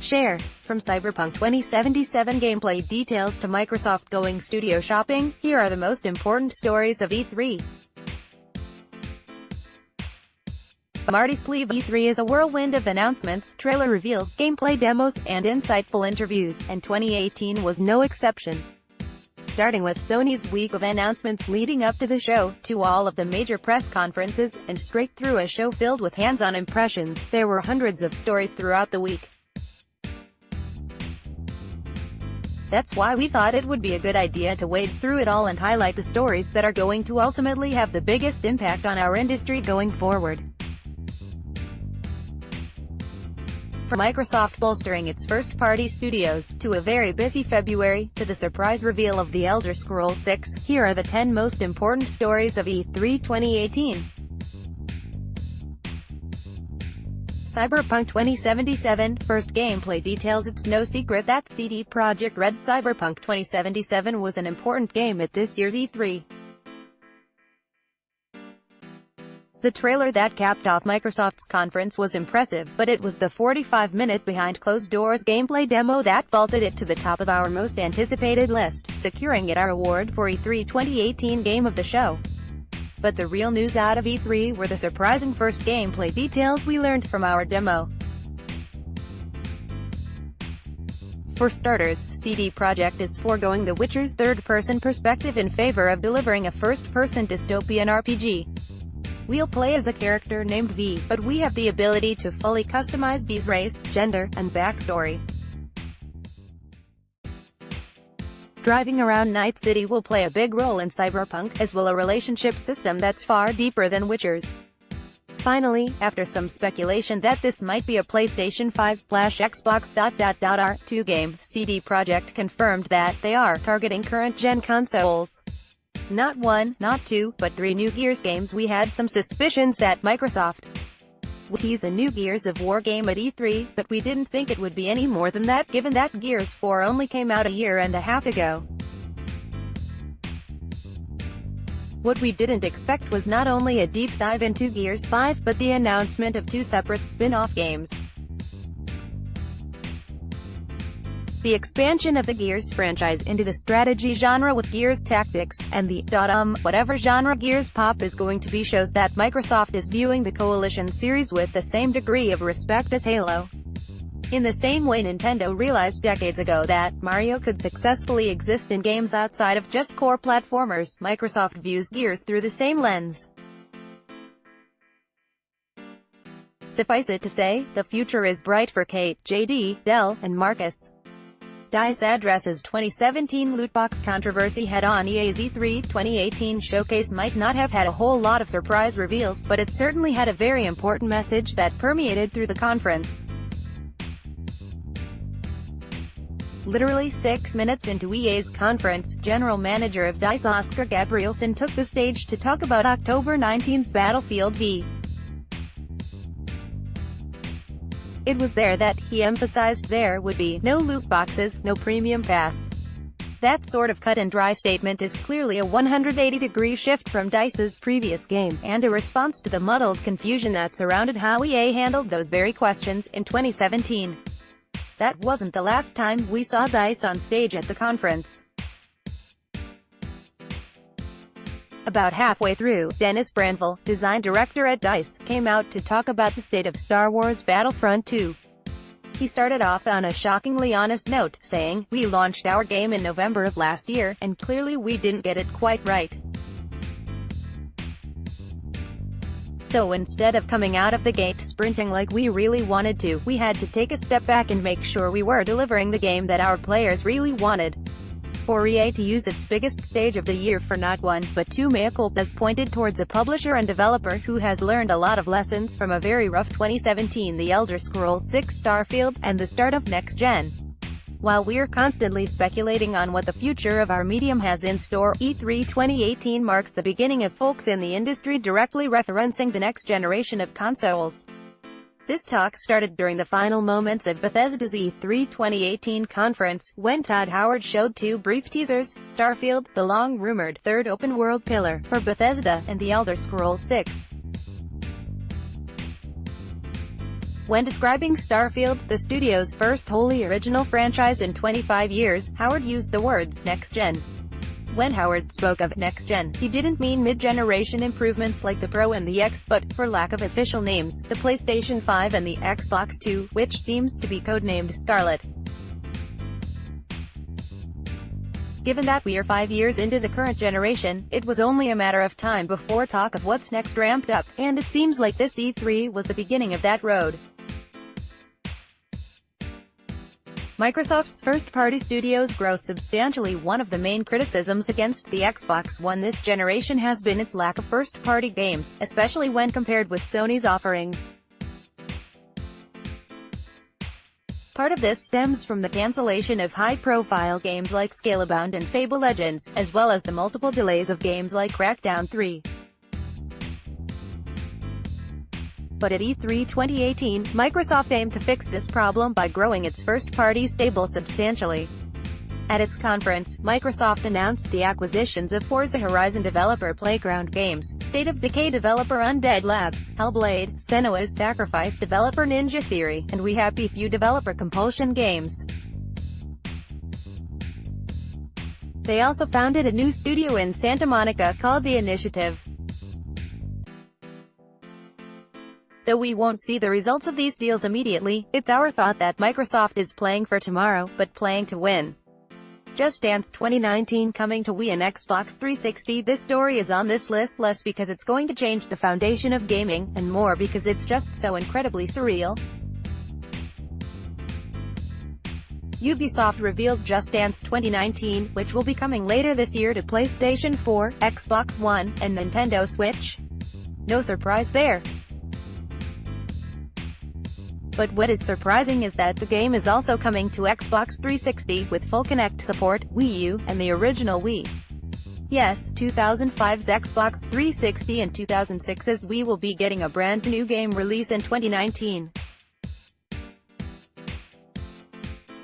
share. From Cyberpunk 2077 gameplay details to Microsoft going studio shopping, here are the most important stories of E3. Marty Sliva E3 is a whirlwind of announcements, trailer reveals, gameplay demos, and insightful interviews, and 2018 was no exception. Starting with Sony's week of announcements leading up to the show, to all of the major press conferences, and straight through a show filled with hands-on impressions, there were hundreds of stories throughout the week. That's why we thought it would be a good idea to wade through it all and highlight the stories that are going to ultimately have the biggest impact on our industry going forward. From Microsoft bolstering its first-party studios, to a very busy February, to the surprise reveal of The Elder Scrolls 6, here are the 10 most important stories of E3 2018. Cyberpunk 2077, first gameplay details. It's no secret that CD Projekt Red Cyberpunk 2077 was an important game at this year's E3. The trailer that capped off Microsoft's conference was impressive, but it was the 45-minute behind-closed-doors gameplay demo that vaulted it to the top of our most anticipated list, securing it our award for E3 2018 Game of the Show. But the real news out of E3 were the surprising first gameplay details we learned from our demo. For starters, CD Projekt is foregoing The Witcher's third-person perspective in favor of delivering a first-person dystopian RPG. We'll play as a character named V, but we have the ability to fully customize V's race, gender, and backstory. Driving around Night City will play a big role in Cyberpunk, as will a relationship system that's far deeper than Witcher's. Finally, after some speculation that this might be a PlayStation 5/Xbox R2 game, CD Projekt confirmed that they are targeting current-gen consoles. Not one, not two, but 3 new Gears games. We had some suspicions that Microsoft would tease a new Gears of War game at E3, but we didn't think it would be any more than that, given that Gears 4 only came out a year and a half ago. What we didn't expect was not only a deep dive into Gears 5, but the announcement of 2 separate spin-off games. The expansion of the Gears franchise into the strategy genre with Gears Tactics, and the whatever genre Gears Pop is going to be shows that Microsoft is viewing the Coalition series with the same degree of respect as Halo. In the same way Nintendo realized decades ago that Mario could successfully exist in games outside of just core platformers, Microsoft views Gears through the same lens. Suffice it to say, the future is bright for Kate, JD, Dell, and Marcus. DICE addresses 2017 lootbox controversy head-on. EA's E3 2018 showcase might not have had a whole lot of surprise reveals, but it certainly had a very important message that permeated through the conference. Literally 6 minutes into EA's conference, General Manager of DICE Oscar Gabrielson took the stage to talk about October 19's Battlefield v. It was there that he emphasized there would be no loot boxes, no premium pass. That sort of cut-and-dry statement is clearly a 180-degree shift from DICE's previous game, and a response to the muddled confusion that surrounded how EA handled those very questions in 2017. That wasn't the last time we saw DICE on stage at the conference. About halfway through, Dennis Brandville, design director at DICE, came out to talk about the state of Star Wars Battlefront 2. He started off on a shockingly honest note, saying, "We launched our game in November of last year, and clearly we didn't get it quite right. So instead of coming out of the gate sprinting like we really wanted to, we had to take a step back and make sure we were delivering the game that our players really wanted." For EA to use its biggest stage of the year for not one, but 2 mea culpas pointed towards a publisher and developer who has learned a lot of lessons from a very rough 2017 The Elder Scrolls 6 Starfield, and the start of next gen. While we're constantly speculating on what the future of our medium has in store, E3 2018 marks the beginning of folks in the industry directly referencing the next generation of consoles. This talk started during the final moments of Bethesda's E3 2018 conference, when Todd Howard showed 2 brief teasers, Starfield, the long-rumored third open-world pillar for Bethesda, and The Elder Scrolls 6. When describing Starfield, the studio's first wholly original franchise in 25 years, Howard used the words next-gen. When Howard spoke of next-gen, he didn't mean mid-generation improvements like the Pro and the X, but, for lack of official names, the PlayStation 5 and the Xbox 2, which seems to be codenamed Scarlet. Given that we're 5 years into the current generation, it was only a matter of time before talk of what's next ramped up, and it seems like this E3 was the beginning of that road. Microsoft's first-party studios grow substantially. One of the main criticisms against the Xbox One this generation has been its lack of first-party games, especially when compared with Sony's offerings. Part of this stems from the cancellation of high-profile games like Scalebound and Fable Legends, as well as the multiple delays of games like Crackdown 3. But at E3 2018, Microsoft aimed to fix this problem by growing its first-party stable substantially. At its conference, Microsoft announced the acquisitions of Forza Horizon developer Playground Games, State of Decay developer Undead Labs, Hellblade, Senua's Sacrifice developer Ninja Theory, and We Happy Few developer Compulsion Games. They also founded a new studio in Santa Monica called The Initiative. Though we won't see the results of these deals immediately, it's our thought that Microsoft is playing for tomorrow, but playing to win. Just Dance 2019 coming to Wii and Xbox 360. This story is on this list less because it's going to change the foundation of gaming, and more because it's just so incredibly surreal. Ubisoft revealed Just Dance 2019, which will be coming later this year to PlayStation 4, Xbox One, and Nintendo Switch. No surprise there. But what is surprising is that the game is also coming to Xbox 360, with full Kinect support, Wii U, and the original Wii. Yes, 2005's Xbox 360 and 2006's Wii will be getting a brand new game release in 2019.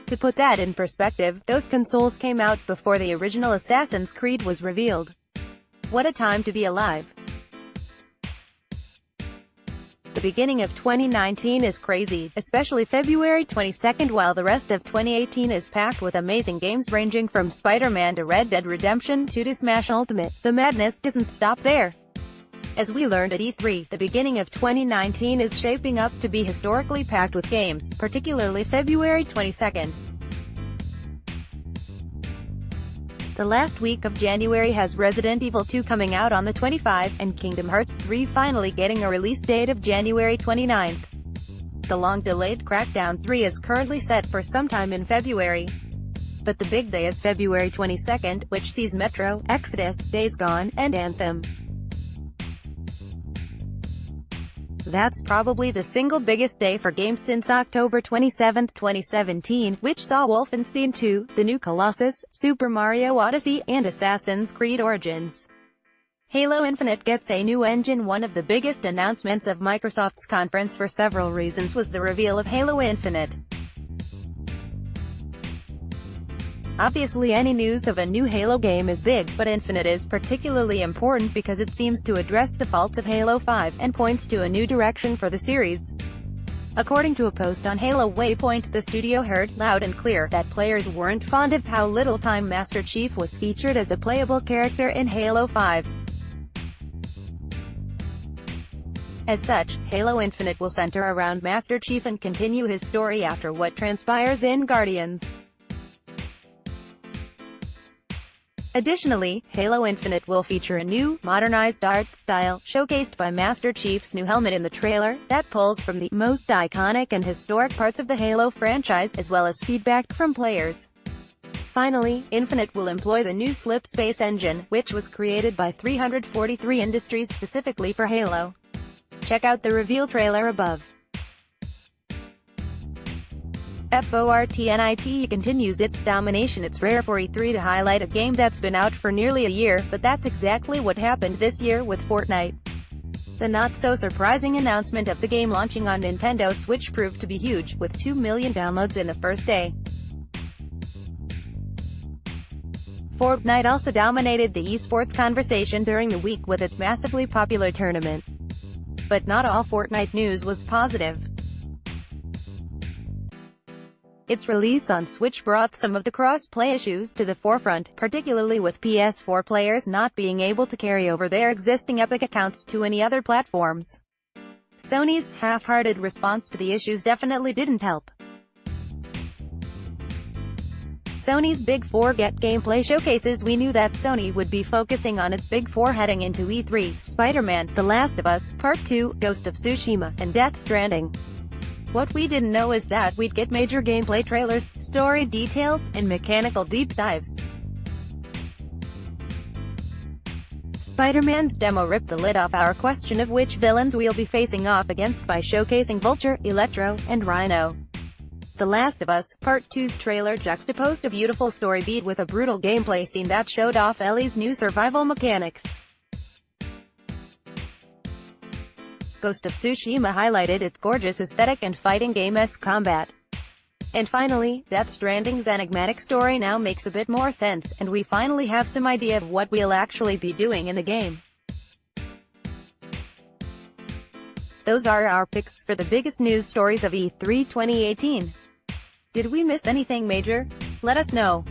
To put that in perspective, those consoles came out before the original Assassin's Creed was revealed. What a time to be alive. The beginning of 2019 is crazy, especially February 22nd, while the rest of 2018 is packed with amazing games ranging from Spider-Man to Red Dead Redemption 2 to Smash Ultimate. The madness doesn't stop there. As we learned at E3, the beginning of 2019 is shaping up to be historically packed with games, particularly February 22nd. The last week of January has Resident Evil 2 coming out on the 25th, and Kingdom Hearts 3 finally getting a release date of January 29th. The long-delayed Crackdown 3 is currently set for sometime in February. But the big day is February 22nd, which sees Metro, Exodus, Days Gone, and Anthem. That's probably the single biggest day for games since October 27, 2017, which saw Wolfenstein 2, The New Colossus, Super Mario Odyssey, and Assassin's Creed Origins. Halo Infinite gets a new engine. One of the biggest announcements of Microsoft's conference for several reasons was the reveal of Halo Infinite. Obviously, any news of a new Halo game is big, but Infinite is particularly important because it seems to address the faults of Halo 5, and points to a new direction for the series. According to a post on Halo Waypoint, the studio heard, loud and clear, that players weren't fond of how little time Master Chief was featured as a playable character in Halo 5. As such, Halo Infinite will center around Master Chief and continue his story after what transpires in Guardians. Additionally, Halo Infinite will feature a new, modernized art style, showcased by Master Chief's new helmet in the trailer, that pulls from the most iconic and historic parts of the Halo franchise, as well as feedback from players. Finally, Infinite will employ the new Slip Space engine, which was created by 343 Industries specifically for Halo. Check out the reveal trailer above. Fortnite continues its domination. It's rare for E3 to highlight a game that's been out for nearly a year, but that's exactly what happened this year with Fortnite. The not-so-surprising announcement of the game launching on Nintendo Switch proved to be huge, with 2 million downloads in the first day. Fortnite also dominated the esports conversation during the week with its massively popular tournament. But not all Fortnite news was positive. Its release on Switch brought some of the cross-play issues to the forefront, particularly with PS4 players not being able to carry over their existing Epic accounts to any other platforms. Sony's half-hearted response to the issues definitely didn't help. Sony's Big 4 Get gameplay showcases. We knew that Sony would be focusing on its Big 4 heading into E3, Spider-Man, The Last of Us, Part 2, Ghost of Tsushima, and Death Stranding. What we didn't know is that we'd get major gameplay trailers, story details, and mechanical deep dives. Spider-Man's demo ripped the lid off our question of which villains we'll be facing off against by showcasing Vulture, Electro, and Rhino. The Last of Us, Part 2's trailer juxtaposed a beautiful story beat with a brutal gameplay scene that showed off Ellie's new survival mechanics. Ghost of Tsushima highlighted its gorgeous aesthetic and fighting game-esque combat. And finally, Death Stranding's enigmatic story now makes a bit more sense, and we finally have some idea of what we'll actually be doing in the game. Those are our picks for the biggest news stories of E3 2018. Did we miss anything major? Let us know.